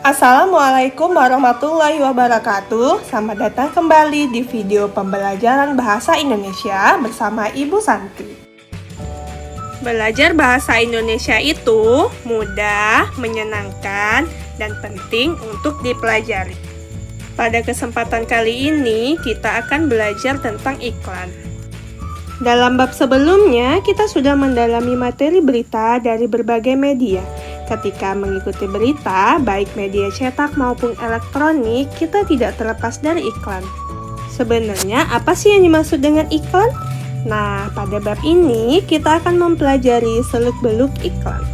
Assalamualaikum warahmatullahi wabarakatuh. Selamat datang kembali di video pembelajaran bahasa Indonesia bersama Ibu Santi. Belajar bahasa Indonesia itu mudah, menyenangkan, dan penting untuk dipelajari. Pada kesempatan kali ini, kita akan belajar tentang iklan. Dalam bab sebelumnya, kita sudah mendalami materi berita dari berbagai media. Ketika mengikuti berita, baik media cetak maupun elektronik, kita tidak terlepas dari iklan. Sebenarnya, apa sih yang dimaksud dengan iklan? Nah, pada bab ini, kita akan mempelajari seluk-beluk iklan.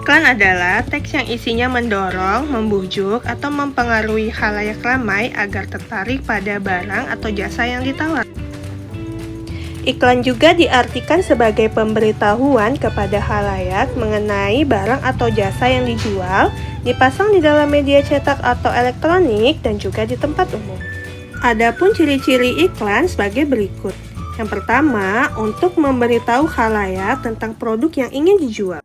Iklan adalah teks yang isinya mendorong, membujuk, atau mempengaruhi khalayak ramai agar tertarik pada barang atau jasa yang ditawarkan. Iklan juga diartikan sebagai pemberitahuan kepada khalayak mengenai barang atau jasa yang dijual, dipasang di dalam media cetak atau elektronik, dan juga di tempat umum. Adapun ciri-ciri iklan sebagai berikut. Yang pertama, untuk memberitahu khalayak tentang produk yang ingin dijual.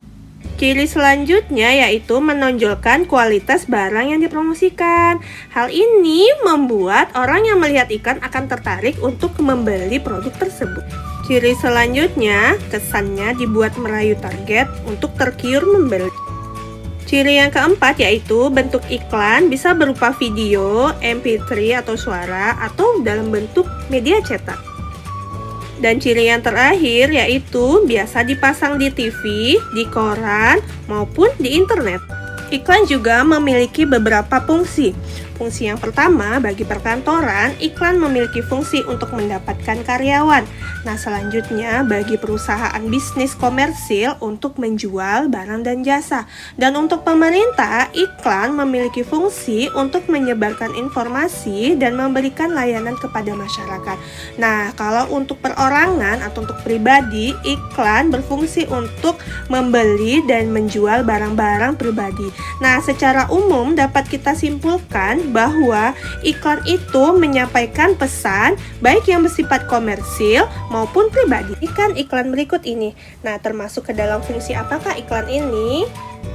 Ciri selanjutnya yaitu menonjolkan kualitas barang yang dipromosikan. Hal ini membuat orang yang melihat iklan akan tertarik untuk membeli produk tersebut. Ciri selanjutnya, kesannya dibuat merayu target untuk tergiur membeli. Ciri yang keempat yaitu bentuk iklan bisa berupa video, MP3 atau suara, atau dalam bentuk media cetak. Dan ciri yang terakhir yaitu biasa dipasang di TV, di koran, maupun di internet. Iklan juga memiliki beberapa fungsi. Fungsi yang pertama, bagi perkantoran, iklan memiliki fungsi untuk mendapatkan karyawan. Nah, selanjutnya bagi perusahaan bisnis komersil untuk menjual barang dan jasa. Dan untuk pemerintah, iklan memiliki fungsi untuk menyebarkan informasi dan memberikan layanan kepada masyarakat. Nah, kalau untuk perorangan atau untuk pribadi, iklan berfungsi untuk membeli dan menjual barang-barang pribadi. Nah, secara umum dapat kita simpulkan bahwa iklan itu menyampaikan pesan baik yang bersifat komersil maupun pribadi. Iklan berikut ini. Nah, termasuk ke dalam fungsi apakah iklan ini?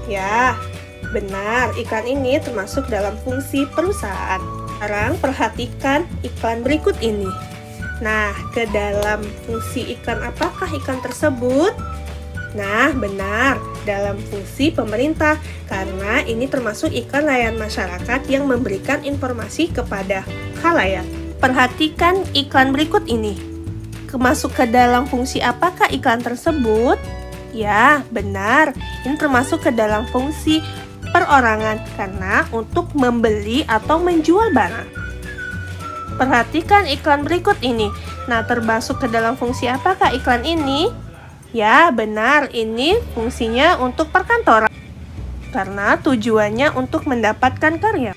Ya, benar, iklan ini termasuk dalam fungsi perusahaan. Sekarang perhatikan iklan berikut ini. Nah, ke dalam fungsi iklan apakah iklan tersebut? Nah, benar, dalam fungsi pemerintah, karena ini termasuk iklan layanan masyarakat yang memberikan informasi kepada khalayak. Perhatikan iklan berikut ini. Masuk ke dalam fungsi apakah iklan tersebut? Ya, benar, ini termasuk ke dalam fungsi perorangan, karena untuk membeli atau menjual barang. Perhatikan iklan berikut ini. Nah, termasuk ke dalam fungsi apakah iklan ini? Ya, benar, ini fungsinya untuk perkantoran karena tujuannya untuk mendapatkan karya.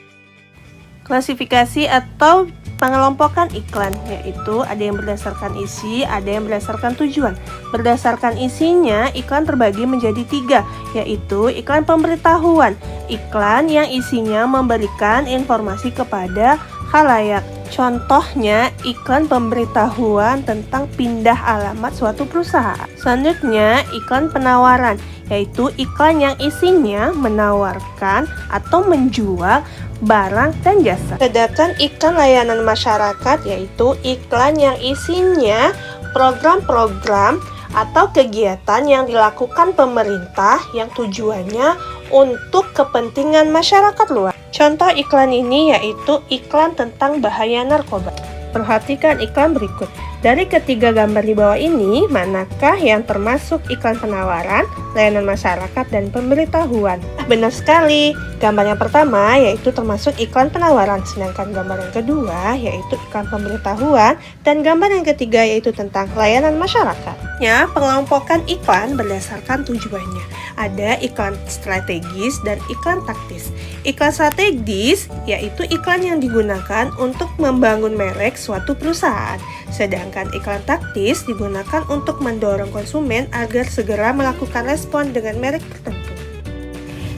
Klasifikasi atau pengelompokan iklan yaitu ada yang berdasarkan isi, ada yang berdasarkan tujuan. Berdasarkan isinya, iklan terbagi menjadi 3, yaitu iklan pemberitahuan, iklan yang isinya memberikan informasi kepada khalayak. Contohnya, iklan pemberitahuan tentang pindah alamat suatu perusahaan. Selanjutnya, iklan penawaran, yaitu iklan yang isinya menawarkan atau menjual barang dan jasa. Sedangkan iklan layanan masyarakat, yaitu iklan yang isinya program-program atau kegiatan yang dilakukan pemerintah yang tujuannya untuk kepentingan masyarakat luas. Contoh iklan ini yaitu iklan tentang bahaya narkoba. Perhatikan iklan berikut. Dari ketiga gambar di bawah ini, manakah yang termasuk iklan penawaran, layanan masyarakat, dan pemberitahuan? Benar sekali. Gambar yang pertama yaitu termasuk iklan penawaran, sedangkan gambar yang kedua yaitu iklan pemberitahuan, dan gambar yang ketiga yaitu tentang layanan masyarakat. Ya, pengelompokan iklan berdasarkan tujuannya. Ada iklan strategis dan iklan taktis. Iklan strategis yaitu iklan yang digunakan untuk membangun merek suatu perusahaan. Sedangkan iklan taktis digunakan untuk mendorong konsumen agar segera melakukan respon dengan merek tertentu.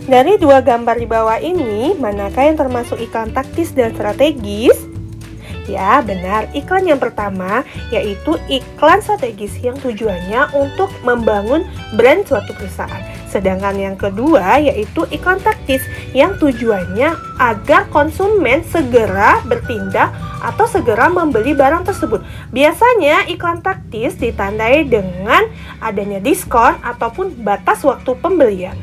Dari dua gambar di bawah ini, manakah yang termasuk iklan taktis dan strategis? Ya, benar. Iklan yang pertama yaitu iklan strategis yang tujuannya untuk membangun brand suatu perusahaan. Sedangkan yang kedua yaitu iklan taktis yang tujuannya agar konsumen segera bertindak atau segera membeli barang tersebut. Biasanya iklan taktis ditandai dengan adanya diskon ataupun batas waktu pembelian.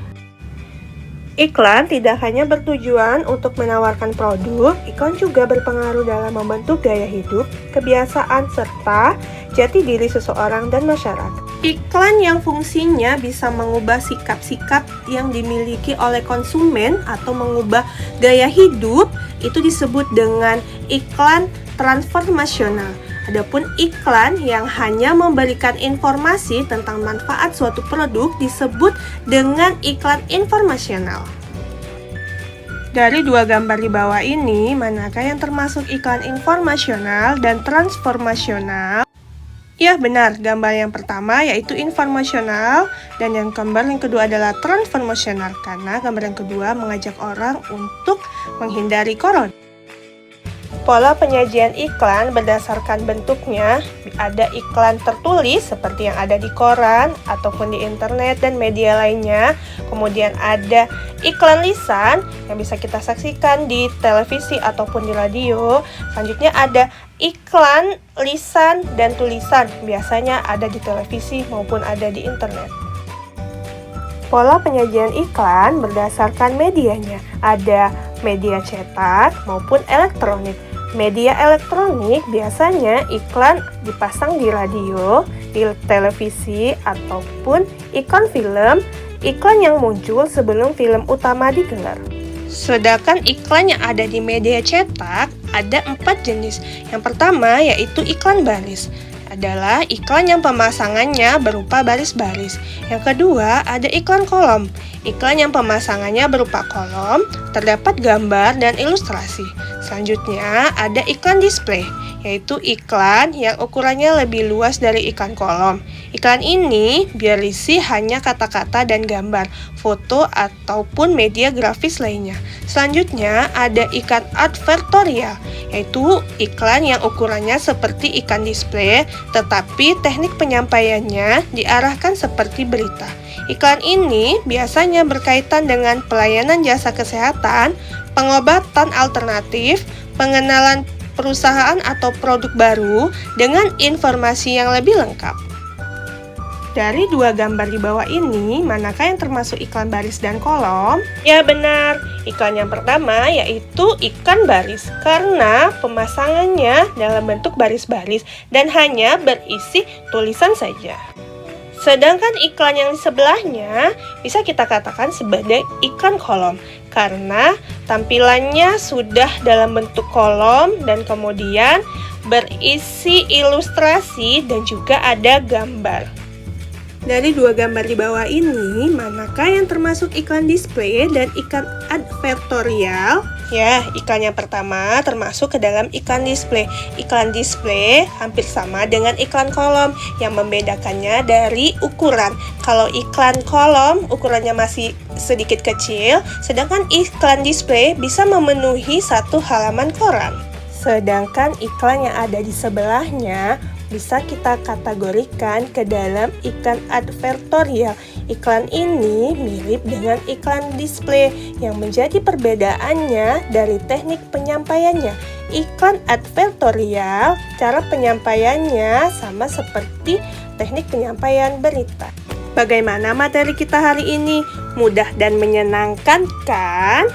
Iklan tidak hanya bertujuan untuk menawarkan produk, iklan juga berpengaruh dalam membentuk gaya hidup, kebiasaan, serta jati diri seseorang dan masyarakat. Iklan yang fungsinya bisa mengubah sikap-sikap yang dimiliki oleh konsumen atau mengubah gaya hidup itu disebut dengan iklan transformasional. Adapun iklan yang hanya memberikan informasi tentang manfaat suatu produk disebut dengan iklan informasional. Dari dua gambar di bawah ini, manakah yang termasuk iklan informasional dan transformasional? Ya benar, gambar yang pertama yaitu informasional dan yang gambar yang kedua adalah transformasional karena gambar yang kedua mengajak orang untuk menghindari corona. Pola penyajian iklan berdasarkan bentuknya, ada iklan tertulis seperti yang ada di koran ataupun di internet dan media lainnya. Kemudian ada iklan lisan yang bisa kita saksikan di televisi ataupun di radio. Selanjutnya ada iklan lisan dan tulisan, biasanya ada di televisi maupun ada di internet. Pola penyajian iklan berdasarkan medianya, ada media cetak maupun elektronik. Media elektronik biasanya iklan dipasang di radio, di televisi, ataupun iklan film, iklan yang muncul sebelum film utama digelar. Sedangkan iklan yang ada di media cetak ada 4 jenis. Yang pertama yaitu iklan baris, adalah iklan yang pemasangannya berupa baris-baris. Yang kedua ada iklan kolom. Iklan yang pemasangannya berupa kolom, terdapat gambar dan ilustrasi. Selanjutnya ada iklan display, yaitu iklan yang ukurannya lebih luas dari iklan kolom. Iklan ini berisi hanya kata-kata dan gambar, foto ataupun media grafis lainnya. Selanjutnya ada iklan advertorial, yaitu iklan yang ukurannya seperti iklan display, tetapi teknik penyampaiannya diarahkan seperti berita. Iklan ini biasanya berkaitan dengan pelayanan jasa kesehatan, pengobatan alternatif, pengenalan perusahaan atau produk baru dengan informasi yang lebih lengkap. Dari dua gambar di bawah ini, manakah yang termasuk iklan baris dan kolom? Ya benar, iklan yang pertama yaitu iklan baris karena pemasangannya dalam bentuk baris-baris dan hanya berisi tulisan saja. Sedangkan iklan yang di sebelahnya bisa kita katakan sebagai iklan kolom karena tampilannya sudah dalam bentuk kolom dan kemudian berisi ilustrasi dan juga ada gambar. Dari dua gambar di bawah ini, manakah yang termasuk iklan display dan iklan advertorial? Ya, iklan yang pertama termasuk ke dalam iklan display. Iklan display hampir sama dengan iklan kolom, yang membedakannya dari ukuran. Kalau iklan kolom ukurannya masih sedikit kecil, sedangkan iklan display bisa memenuhi satu halaman koran. Sedangkan iklan yang ada di sebelahnya bisa kita kategorikan ke dalam iklan advertorial. Iklan ini mirip dengan iklan display yang menjadi perbedaannya dari teknik penyampaiannya. Iklan advertorial, cara penyampaiannya sama seperti teknik penyampaian berita. Bagaimana materi kita hari ini? Mudah dan menyenangkan kan?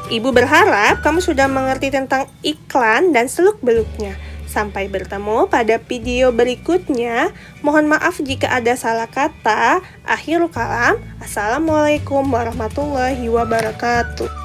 Ibu berharap kamu sudah mengerti tentang iklan dan seluk-beluknya. Sampai bertemu pada video berikutnya. Mohon maaf jika ada salah kata. Akhirul kalam. Assalamualaikum warahmatullahi wabarakatuh.